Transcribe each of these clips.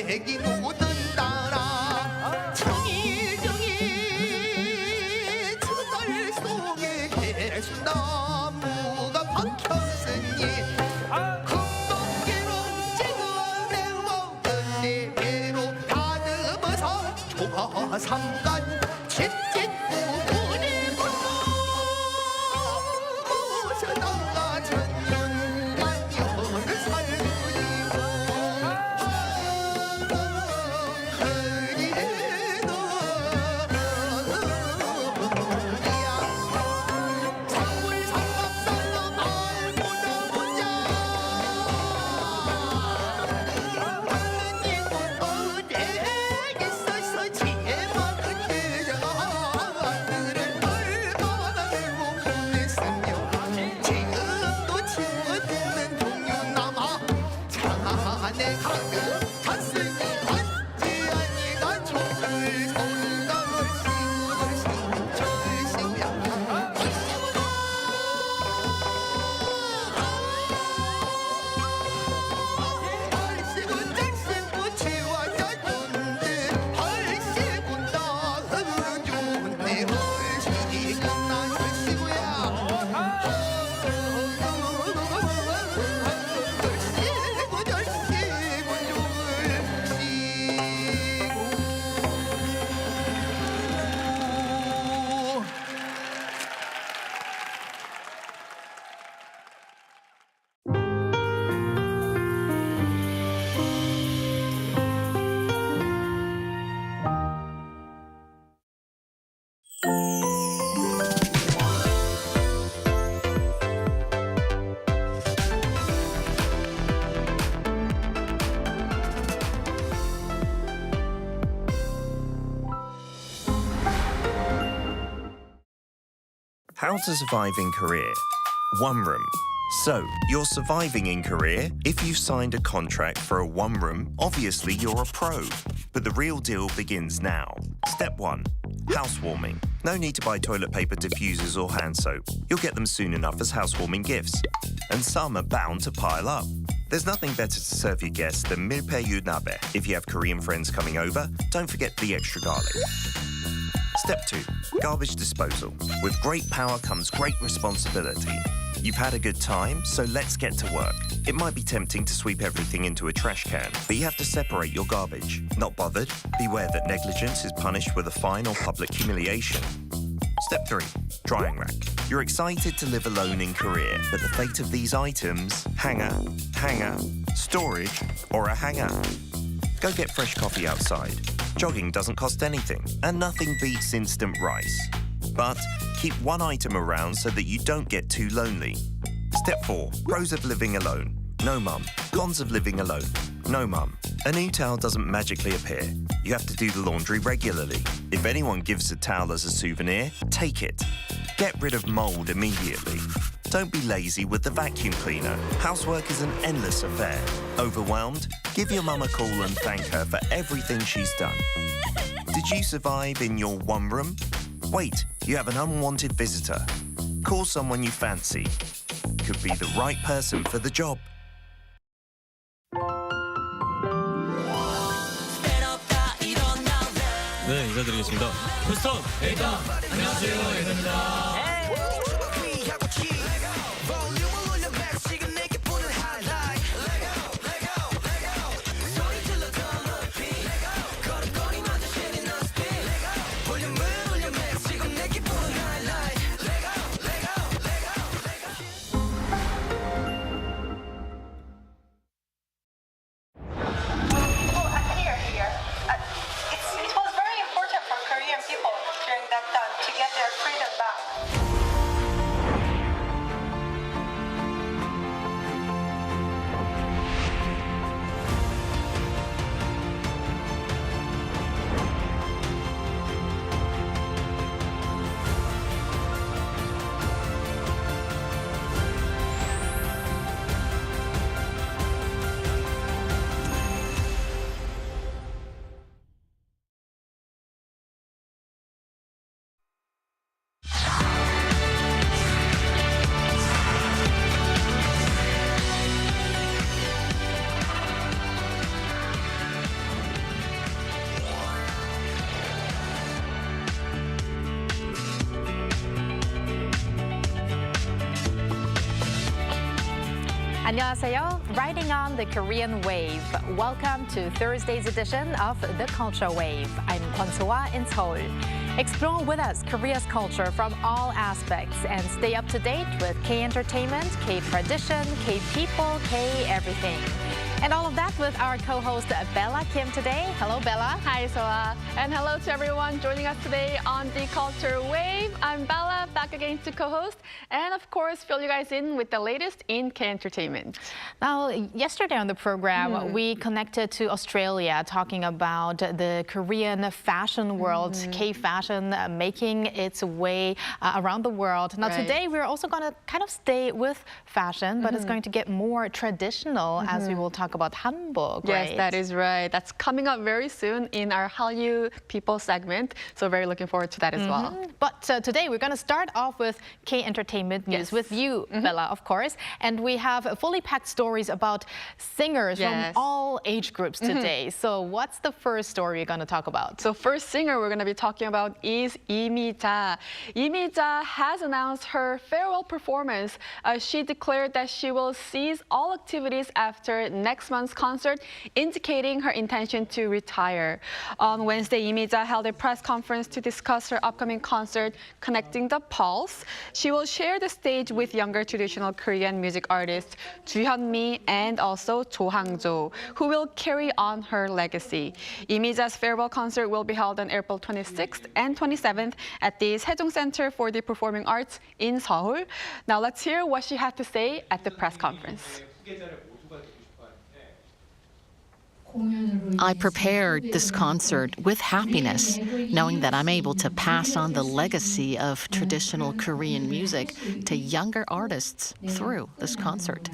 백이 묻은다라 청이정이 저달 속에 개수나무가 박혔으니 금방개로 찍어내 먹은 내 배로 다듬어서 조가 삼간 집짓고 우리고 무엇이던가 천년만 영을 살구니고 흐리는 야 산물 삼각산로 말보다 보자 하느님 어디에 있어서 지혜만은 그저 하늘을 얼마나 들고 보냈으며 지금도 치워듣는 동료남아 장안에 가득 탔으니 어찌하니가 종을 손당을 시구들 신철시야 할시군 절시고 치와자존데 할시군 다 흐르주네 할시군 나 절시구야 절시고 절시고 졸시고 How to survive in Korea. One room. So, you're surviving in Korea. If you've signed a contract for a one room, obviously you're a pro. But the real deal begins now. Step 1. Housewarming. No need to buy toilet paper, diffusers or hand soap. You'll get them soon enough as housewarming gifts. And some are bound to pile up. There's nothing better to serve your guests than milpaeyu nabe. If you have Korean friends coming over, don't forget the extra garlic. Step 2. Garbage disposal. With great power comes great responsibility. You've had a good time, so let's get to work. It might be tempting to sweep everything into a trash can, but you have to separate your garbage. Not bothered? Beware that negligence is punished with a fine or public humiliation. Step 3. Drying rack. You're excited to live alone in Korea, but the fate of these items, hanger, storage, or a hanger. Go get fresh coffee outside. Jogging doesn't cost anything, and nothing beats instant rice. But keep one item around so that you don't get too lonely. Step 4. Pros of living alone. No mum. Cons of living alone. No mum. A new towel doesn't magically appear. You have to do the laundry regularly. If anyone gives a towel as a souvenir, take it. Get rid of mold immediately. Don't be lazy with the vacuum cleaner. Housework is an endless affair. Overwhelmed? Give your mum a call and thank her for everything she's done. Did you survive in your one room? Wait, you have an unwanted visitor. Call someone you fancy. Could be the right person for the job. 네, 인사드리겠습니다. 휴스턴! 에이다! 안녕하세요, 에이다입니다. It was very important for Korean people during that time to get their freedom back. 안녕하세요. Riding on the Korean wave. Welcome to Thursday's edition of The Culture Wave. I'm Kwon So-ah in Seoul. Explore with us Korea's culture from all aspects and stay up to date with K-entertainment, K-tradition, K-people, K-everything. And all of that with our co-host Bella Kim today. Hello, Bella. Hi, Soa. And hello to everyone joining us today on The Culture Wave. I'm Bella, back again to co-host. And of course, fill you guys in with the latest in K-entertainment. Now, yesterday on the program, we connected to Australia talking about the Korean fashion world, K-fashion making its way around the world. Now, today we're also going to kind of stay with fashion, but it's going to get more traditional as we will talk about hanbok, right? Yes, that is right. That's coming up very soon in our Hallyu People segment. So very looking forward to that as well. But today we're going to start off with K-entertainment news with you, Bella, of course. And we have fully packed stories about singers from all age groups today. So what's the first story we're going to talk about? So first singer we're going to be talking about is Lee Mi-ja. Lee Mi-ja has announced her farewell performance. She declared that she will cease all activities after next month's concert, indicating her intention to retire. On Wednesday, Lee Mi-ja held a press conference to discuss her upcoming concert, Connecting the Pulse. She will share the stage with younger traditional Korean music artists Ju Hyun-mi and also Jo Hang-jo, who will carry on her legacy. Lee Mi-ja's farewell concert will be held on April 26th and 27th at the Sejong Center for the Performing Arts in Seoul. Now let's hear what she had to say at the press conference. I prepared this concert with happiness, knowing that I'm able to pass on the legacy of traditional Korean music to younger artists through this concert.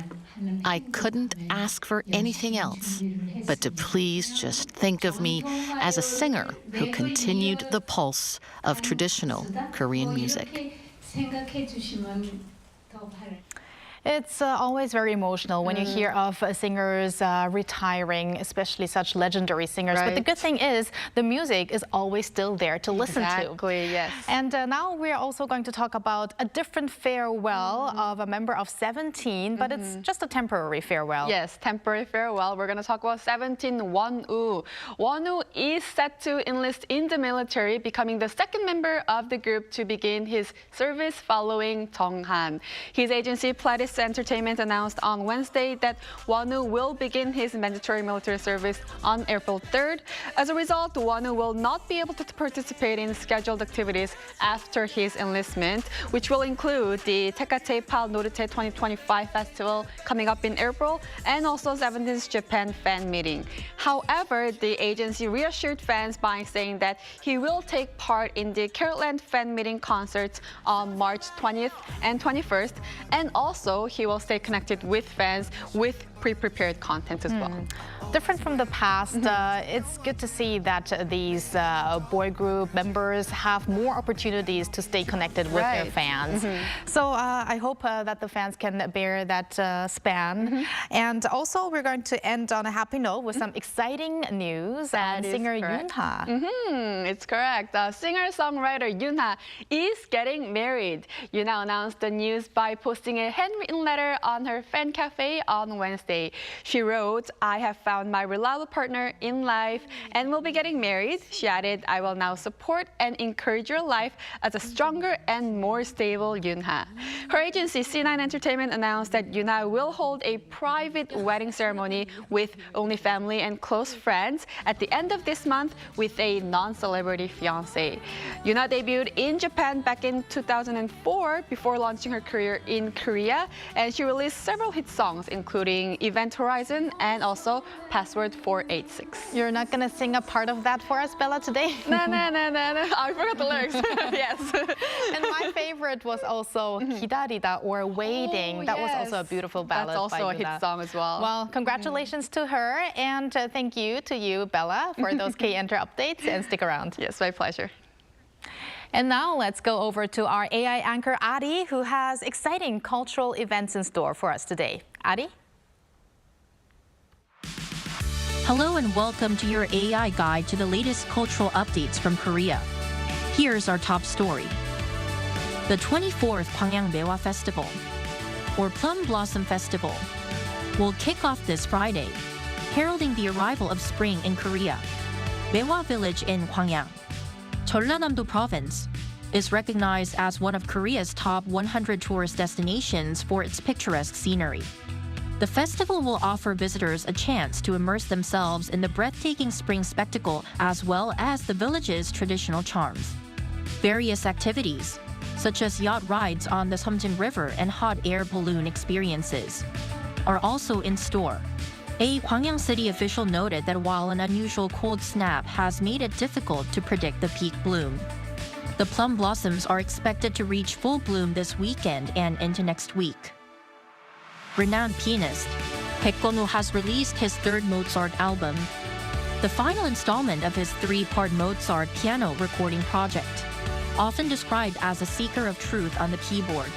I couldn't ask for anything else but to please just think of me as a singer who continued the pulse of traditional Korean music. It's always very emotional when you hear of singers retiring, especially such legendary singers. But the good thing is the music is always still there to listen to. Exactly, yes. And now we're also going to talk about a different farewell of a member of 17, but it's just a temporary farewell. Yes, temporary farewell. We're going to talk about 17 Won-woo. Won-woo is set to enlist in the military, becoming the second member of the group to begin his service following Jung-han. His agency Pledis Entertainment announced on Wednesday that Won-woo will begin his mandatory military service on April 3rd. As a result, Won-woo will not be able to participate in scheduled activities after his enlistment, which will include the Tecate Pal Norite 2025 festival coming up in April and also 17th Japan fan meeting. However, the agency reassured fans by saying that he will take part in the Carrotland fan meeting concerts on March 20th and 21st, and also he will stay connected with fans with pre-prepared content as well. Different from the past, it's good to see that these boy group members have more opportunities to stay connected with their fans. So I hope that the fans can bear that span. And also, we're going to end on a happy note with some exciting news on singer Yoonha. It's correct. Singer-songwriter Yoonha is getting married. Yoonha announced the news by posting a handwritten letter on her fan cafe on Wednesday. She wrote, "I have found my reliable partner in life and will be getting married." She added, "I will now support and encourage your life as a stronger and more stable Yoonha." Her agency C9 Entertainment announced that Yoonha will hold a private wedding ceremony with only family and close friends at the end of this month with a non-celebrity fiancé. Yoonha debuted in Japan back in 2004 before launching her career in Korea, and she released several hit songs including Event Horizon and also Password 486. You're not going to sing a part of that for us, Bella, today? No. I forgot the lyrics. Yes. And my favorite was also 기다리다 or Waiting. That was also a beautiful ballad. That's also by a hit song as well. Well, congratulations to her, and thank you to you, Bella, for those K-Enter updates, and stick around. Yes, my pleasure. And now let's go over to our AI anchor, Ari, who has exciting cultural events in store for us today. Ari? Hello and welcome to your AI guide to the latest cultural updates from Korea. Here's our top story. The 24th Gwangyang Mewa Festival, or Plum Blossom Festival, will kick off this Friday, heralding the arrival of spring in Korea. Maehwa Village in Gwangyang, Jeollanam-do Province, is recognized as one of Korea's top 100 tourist destinations for its picturesque scenery. The festival will offer visitors a chance to immerse themselves in the breathtaking spring spectacle as well as the village's traditional charms. Various activities, such as yacht rides on the Seomjin River and hot air balloon experiences, are also in store. A Gwangyang city official noted that while an unusual cold snap has made it difficult to predict the peak bloom, the plum blossoms are expected to reach full bloom this weekend and into next week. Renowned pianist Baek Gon-woo has released his third Mozart album, the final installment of his three-part Mozart piano recording project. Often described as a seeker of truth on the keyboard,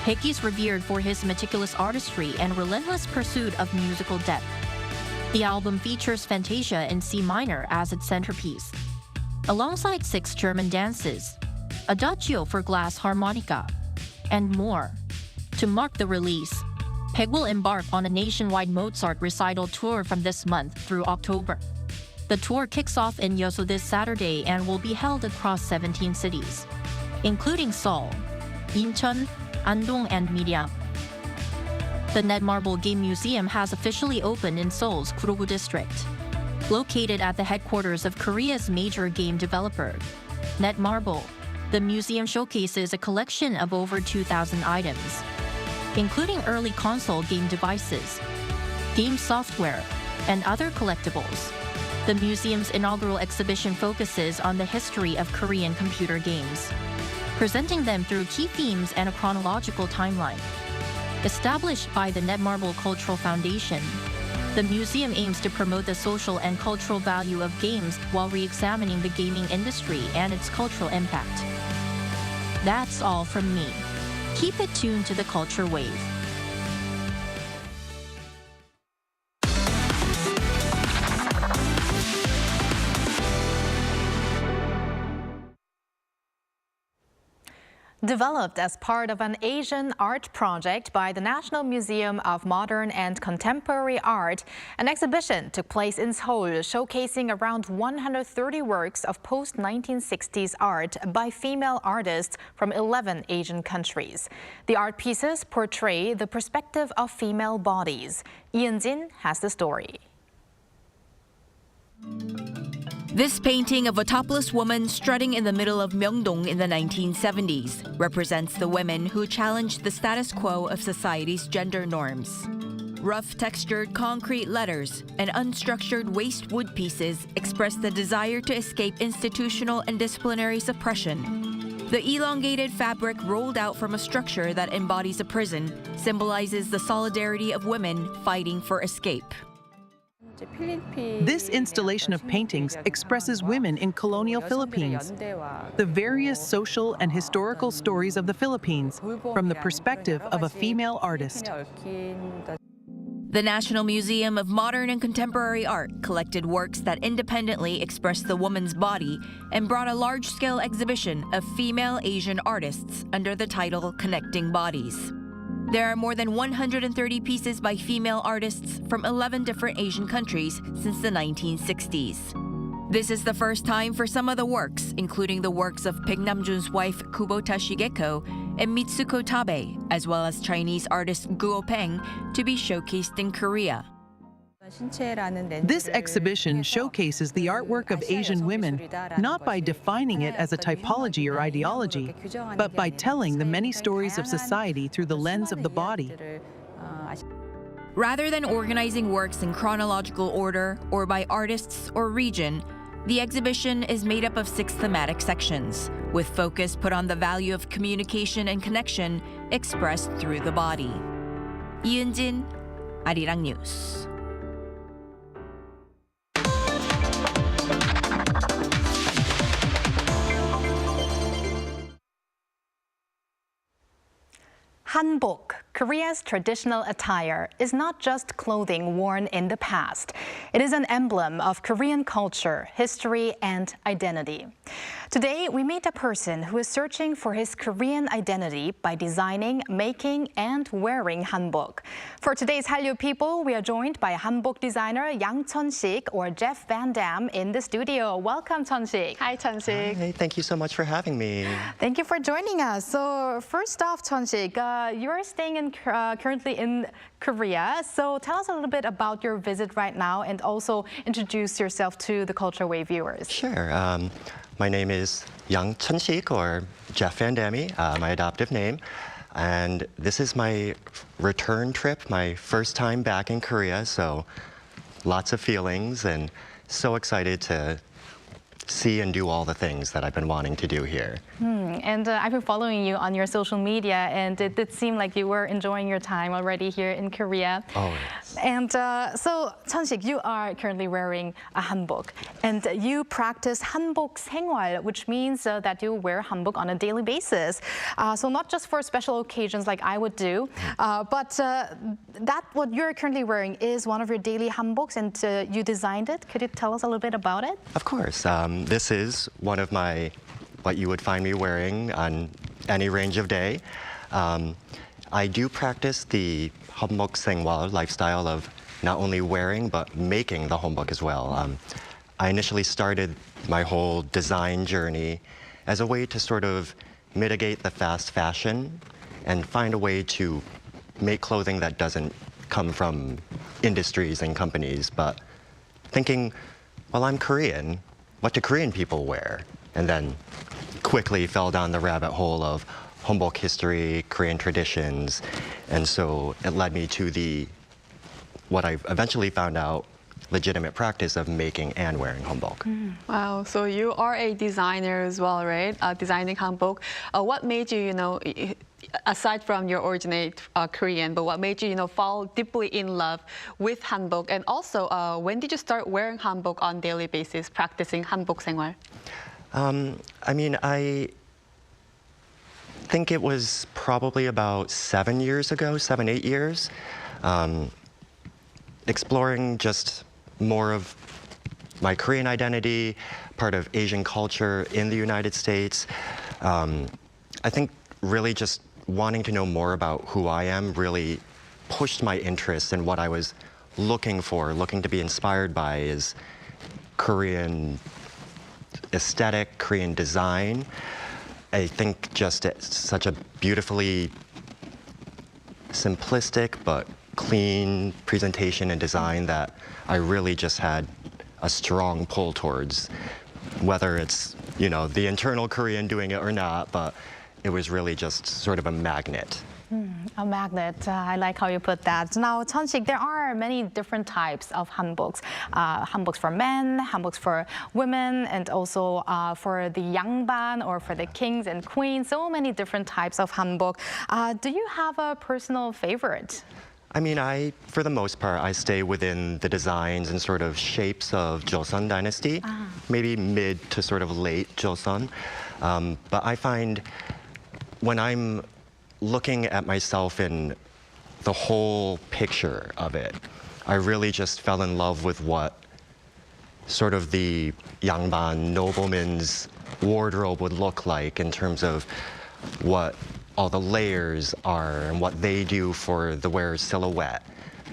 Baek is revered for his meticulous artistry and relentless pursuit of musical depth. The album features Fantasia in C minor as its centerpiece, alongside 6 German dances, Adagio for glass harmonica, and more. To mark the release, Baek will embark on a nationwide Mozart recital tour from this month through October. The tour kicks off in Yeosu this Saturday and will be held across 17 cities, including Seoul, Incheon, Andong, and Miryang. The Netmarble Game Museum has officially opened in Seoul's Kurogu district. Located at the headquarters of Korea's major game developer, Netmarble, the museum showcases a collection of over 2,000 items, including early console game devices, game software, and other collectibles. The museum's inaugural exhibition focuses on the history of Korean computer games, presenting them through key themes and a chronological timeline. Established by the Netmarble Cultural Foundation, the museum aims to promote the social and cultural value of games while re-examining the gaming industry and its cultural impact. That's all from me. Keep it tuned to the Culture Wave. Developed as part of an Asian art project by the National Museum of Modern and Contemporary Art, an exhibition took place in Seoul showcasing around 130 works of post-1960s art by female artists from 11 Asian countries. The art pieces portray the perspective of female bodies. Lee Eun-jin has the story. This painting of a topless woman strutting in the middle of Myeongdong in the 1970s represents the women who challenged the status quo of society's gender norms. Rough textured concrete letters and unstructured waste wood pieces express the desire to escape institutional and disciplinary suppression. The elongated fabric rolled out from a structure that embodies a prison symbolizes the solidarity of women fighting for escape. This installation of paintings expresses women in colonial Philippines, the various social and historical stories of the Philippines from the perspective of a female artist. The National Museum of Modern and Contemporary Art collected works that independently express the woman's body and brought a large-scale exhibition of female Asian artists under the title Connecting Bodies. There are more than 130 pieces by female artists from 11 different Asian countries since the 1960s. This is the first time for some of the works, including the works of Baek Nam-jun's wife Kubota Shigeko and Mitsuko Tabe, as well as Chinese artist Guo Peng, to be showcased in Korea. This exhibition showcases the artwork of Asian women not by defining it as a typology or ideology, but by telling the many stories of society through the lens of the body. Rather than organizing works in chronological order or by artists or region, the exhibition is made up of 6 thematic sections, with focus put on the value of communication and connection expressed through the body. Lee Eun-jin, Arirang News. hanbok, Korea's traditional attire is not just clothing worn in the past. It is an emblem of Korean culture, history, and identity. Today, we meet a person who is searching for his Korean identity by designing, making, and wearing hanbok. For today's Hallyu People, we are joined by hanbok designer Yang Cheon-Shik, or Jeff Van Dam, in the studio. Welcome, Cheon-Shik. Hi, Cheon-Shik. Hey, thank you so much for having me. Thank you for joining us. So first off, Cheon-Shik, you're staying currently in Korea. So tell us a little bit about your visit right now and also introduce yourself to the Culture Wave viewers. Sure. My name is Yang Cheon-Shik, or Jeff Van Dam, my adoptive name. And this is my return trip, my first time back in Korea. So lots of feelings and so excited to see and do all the things that I've been wanting to do here. And I've been following you on your social media, and it did seem like you were enjoying your time already here in Korea. Oh, yes. And so, Cheon-Shik, you are currently wearing a hanbok, and you practice hanbok 생활, which means that you wear hanbok on a daily basis. So not just for special occasions like I would do, but that what you're currently wearing is one of your daily hanboks, and you designed it. Could you tell us a little bit about it? Of course. This is one of what you would find me wearing on any range of day. I do practice the hanbok 생활 lifestyle of not only wearing but making the hanbok as well. I initially started my whole design journey as a way to sort of mitigate the fast fashion and find a way to make clothing that doesn't come from industries and companies, but thinking, well, I'm Korean. What do Korean people wear? And then quickly fell down the rabbit hole of hanbok history, Korean traditions. And so it led me to what I eventually found out, legitimate practice of making and wearing hanbok. Wow, so you are a designer as well, right? Designing hanbok. What made you, aside from your originate Korean, but what made you, fall deeply in love with hanbok? And also, when did you start wearing hanbok on daily basis, practicing hanbok 생활? I think it was probably about 7 years ago, 7, 8 years, exploring just more of my Korean identity, part of Asian culture in the United States. I think really just wanting to know more about who I am really pushed my interest in what I was looking to be inspired by is Korean aesthetic, Korean design. I think just it's such a beautifully simplistic but clean presentation and design that I really just had a strong pull towards, whether it's, the internal Korean doing it or not, but it was really just sort of a magnet. A magnet. I like how you put that. Now, Cheon-Shik, there are many different types of hanboks. Hanboks for men, hanboks for women, and also for the yangban or for the kings and queens. So many different types of hanbok. Do you have a personal favorite? For the most part, I stay within the designs and sort of shapes of Joseon dynasty, maybe mid to sort of late Joseon. But I find when I'm looking at myself in the whole picture of it, I really just fell in love with what sort of the yangban nobleman's wardrobe would look like in terms of what all the layers are and what they do for the wearer's silhouette.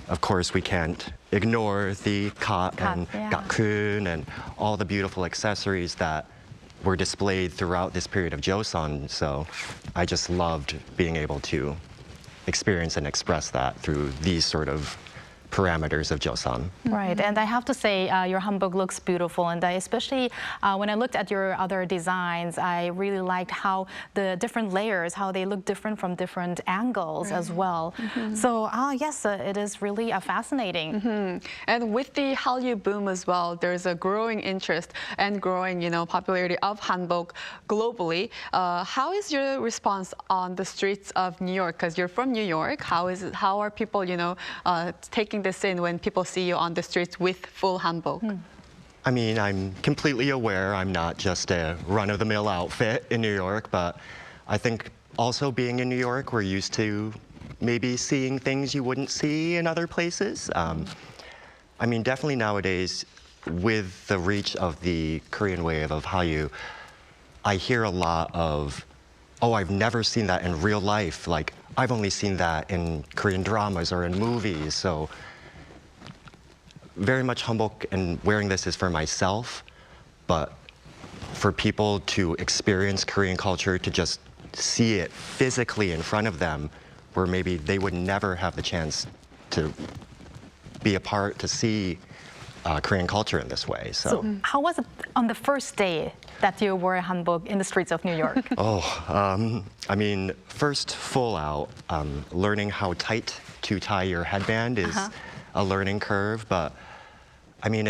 Of course, we can't ignore the kat and gakun and all the beautiful accessories that were displayed throughout this period of Joseon. So I just loved being able to experience and express that through these sort of parameters of Joseon. Right, and I have to say your hanbok looks beautiful, and especially when I looked at your other designs, I really liked how the different layers, how they look different from different angles as well. So yes, it is really fascinating. And with the Hallyu boom as well, there's a growing interest and growing, popularity of hanbok globally. How is your response on the streets of New York? Because you're from New York. How are people, taking this in when people see you on the streets with full hanbok? I'm completely aware I'm not just a run-of-the-mill outfit in New York, but I think also being in New York, we're used to maybe seeing things you wouldn't see in other places. I mean, definitely nowadays, with the reach of the Korean wave of Hallyu, I hear a lot of, oh, I've never seen that in real life. Like, I've only seen that in Korean dramas or in movies. So very much hanbok and wearing this is for myself, but for people to experience Korean culture, to just see it physically in front of them, where maybe they would never have the chance to be a part, to see Korean culture in this way. So how was it on the first day that you wore hanbok in the streets of New York? I mean, first full out, learning how tight to tie your headband is a learning curve, but I mean,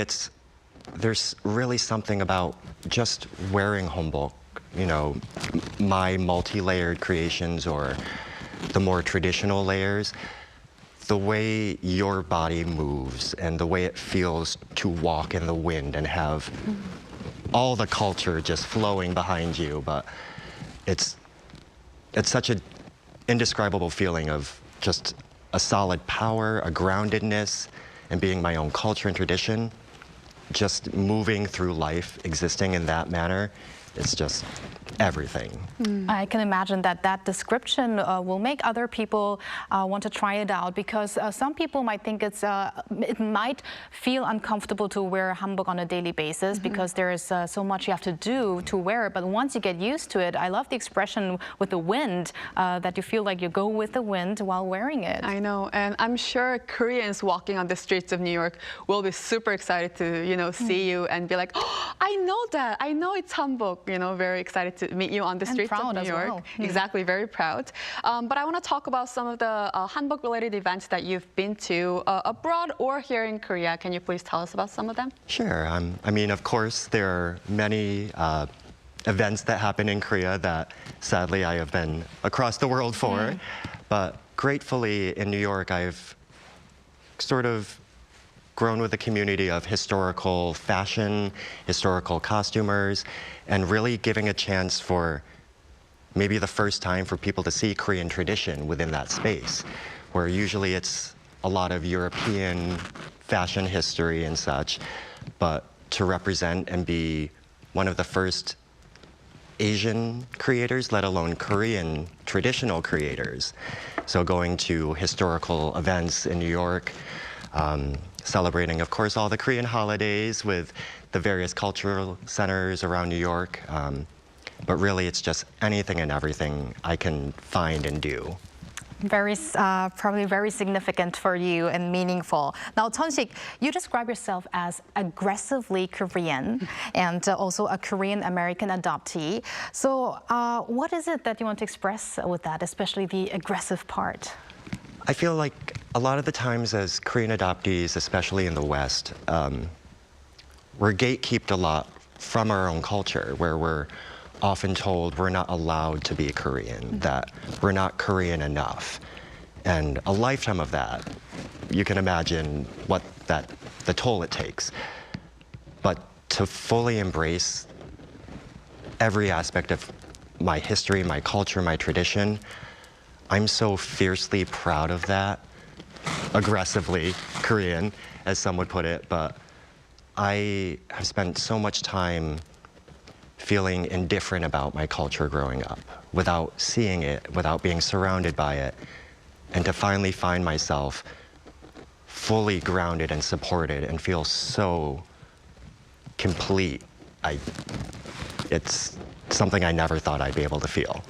there's really something about just wearing hanbok, you know, my multi-layered creations or the more traditional layers, the way your body moves and the way it feels to walk in the wind and have all the culture just flowing behind you. But it's such an indescribable feeling of just a solid power, a groundedness, and being my own culture and tradition. Just moving through life, existing in that manner, it's just everything. I can imagine that description will make other people want to try it out, because some people might think it might feel uncomfortable to wear hanbok on a daily basis because there is so much you have to do to wear it. But once you get used to it, I love the expression with the wind, that you feel like you go with the wind while wearing it. I know, and I'm sure Koreans walking on the streets of New York will be super excited to, you know, see you and be like, oh, I know that, I know it's hanbok. You know, very excited to meet you on the streets of New York. Well. Exactly, very proud. But I want to talk about some of the hanbok-related events that you've been to abroad or here in Korea. Can you please tell us about some of them? Sure. I mean, of course, there are many events that happen in Korea that sadly I have been across the world for. But gratefully in New York, I've sort of grown with a community of historical fashion, historical costumers, and really giving a chance for maybe the first time for people to see Korean tradition within that space, where usually it's a lot of European fashion history and such, but to represent and be one of the first Asian creators, let alone Korean traditional creators. So going to historical events in New York, celebrating, of course, all the Korean holidays with the various cultural centers around New York. But really, it's just anything and everything I can find and do. Probably very significant for you and meaningful. Now, Cheon-Shik, you describe yourself as aggressively Korean and also a Korean-American adoptee. So what is it that you want to express with that, especially the aggressive part? I feel like a lot of the times as Korean adoptees, especially in the West, we're gatekept a lot from our own culture, where we're often told we're not allowed to be Korean, that we're not Korean enough. And a lifetime of that, you can imagine what the toll it takes. But to fully embrace every aspect of my history, my culture, my tradition, I'm so fiercely proud of that. Aggressively Korean, as some would put it, but I have spent so much time feeling indifferent about my culture growing up, without seeing it, without being surrounded by it, and to finally find myself fully grounded and supported and feel so complete. It's something I never thought I'd be able to feel.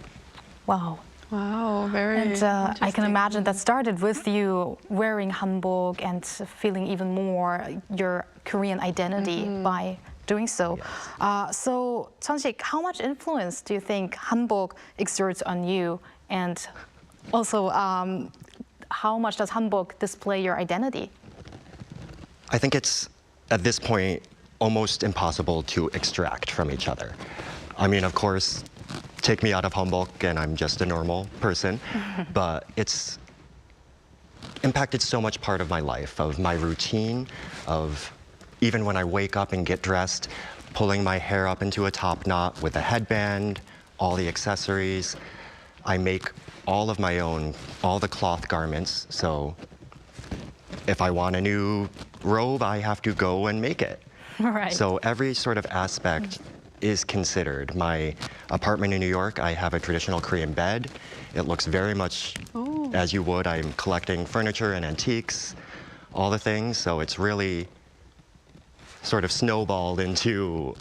Wow. Wow, very And I can imagine that started with you wearing hanbok and feeling even more your Korean identity by doing so. So, Cheon-Shik, how much influence do you think hanbok exerts on you? And also, how much does hanbok display your identity? I think it's, at this point, almost impossible to extract from each other. I mean, of course, take me out of hanbok and I'm just a normal person, but it's impacted so much part of my life, of my routine, of even when I wake up and get dressed, pulling my hair up into a top knot with a headband, all the accessories. I make all of my own, all the cloth garments. So if I want a new robe, I have to go and make it. Right. So every sort of aspect is considered. My apartment in New York, I have a traditional Korean bed. It looks very much as you would. I'm collecting furniture and antiques, all the things. So it's really sort of snowballed into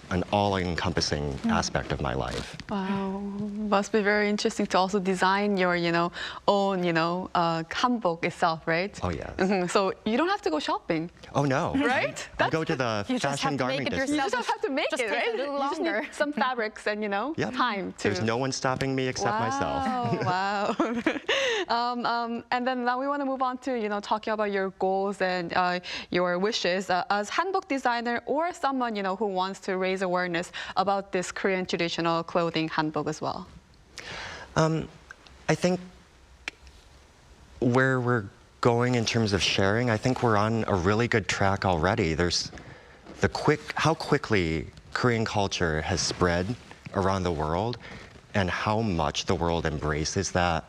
an all-encompassing aspect of my life. Wow, must be very interesting to also design your, own, hanbok itself, right? Oh, yes. So you don't have to go shopping. Oh, no. Right? I go to the You just fashion have to make garment it district. You yourself. just have to make Just it, takes right? a little You just need longer. some fabrics and, Yep. time to... There's no one stopping me except myself. Wow. And then now we want to move on to, talking about your goals and your wishes as hanbok designer or someone, who wants to raise awareness about this Korean traditional clothing hanbok as well. I think where we're going in terms of sharing, I think we're on a really good track already. There's how quickly Korean culture has spread around the world and how much the world embraces that.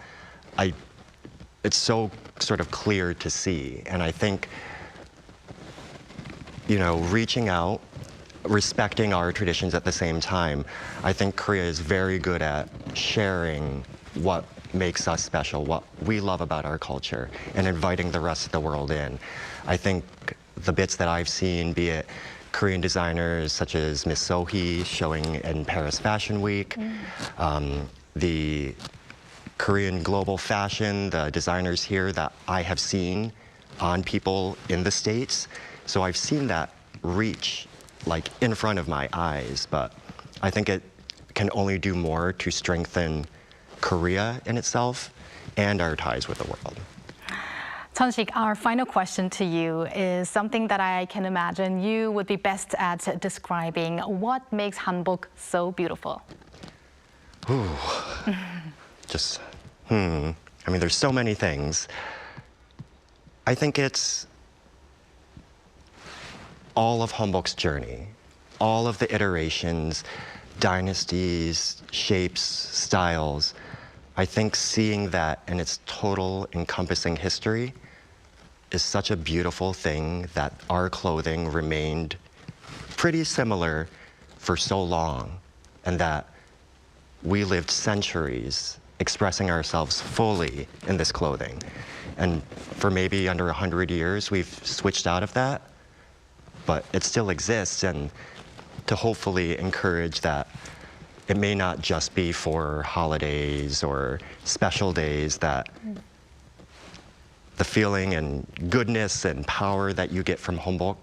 It's so sort of clear to see. And I think, reaching out, respecting our traditions at the same time, I think Korea is very good at sharing what makes us special, what we love about our culture, and inviting the rest of the world in. I think the bits that I've seen, be it Korean designers such as Miss Sohee showing in Paris Fashion Week, the Korean global fashion, the designers here that I have seen on people in the States. So I've seen that reach like in front of my eyes, but I think it can only do more to strengthen Korea in itself and our ties with the world. Cheon-Shik, our final question to you is something that I can imagine you would be best at describing. What makes hanbok so beautiful? Ooh. I mean, there's so many things. I think it's all of hanbok's journey, all of the iterations, dynasties, shapes, styles. I think seeing that in its total encompassing history is such a beautiful thing that our clothing remained pretty similar for so long, and that we lived centuries expressing ourselves fully in this clothing. And for maybe under 100 years, we've switched out of that, but it still exists, and to hopefully encourage that it may not just be for holidays or special days, that the feeling and goodness and power that you get from hanbok,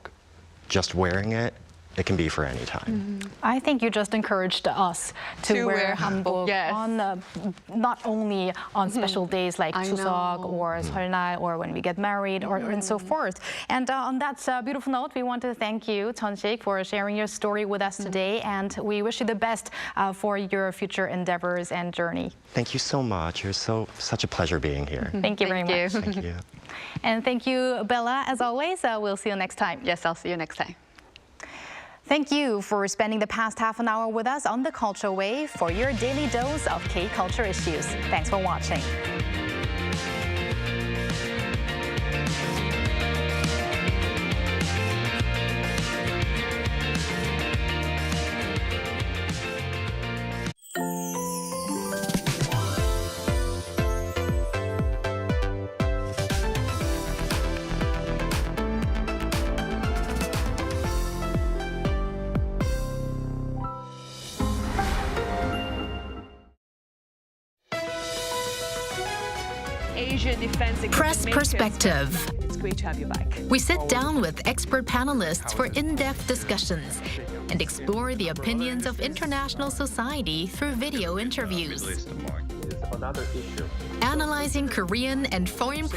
just wearing it, it can be for any time. I think you just encouraged us to wear hanbok on not only on special days like Chuseok or Seol날 or when we get married or and so forth. And on that beautiful note, we want to thank you, Cheon-Shik, for sharing your story with us today, and we wish you the best for your future endeavors and journey. Thank you so much. It was such a pleasure being here. Thank you very much. Thank you. And thank you, Bella, as always. We'll see you next time. Yes, I'll see you next time. Thank you for spending the past half an hour with us on the Culture Wave for your daily dose of K-culture issues. Thanks for watching. Press Perspective. It's great to have you back. We sit down with expert panelists for in-depth discussions and explore the opinions of international society through video interviews. Analyzing Korean and foreign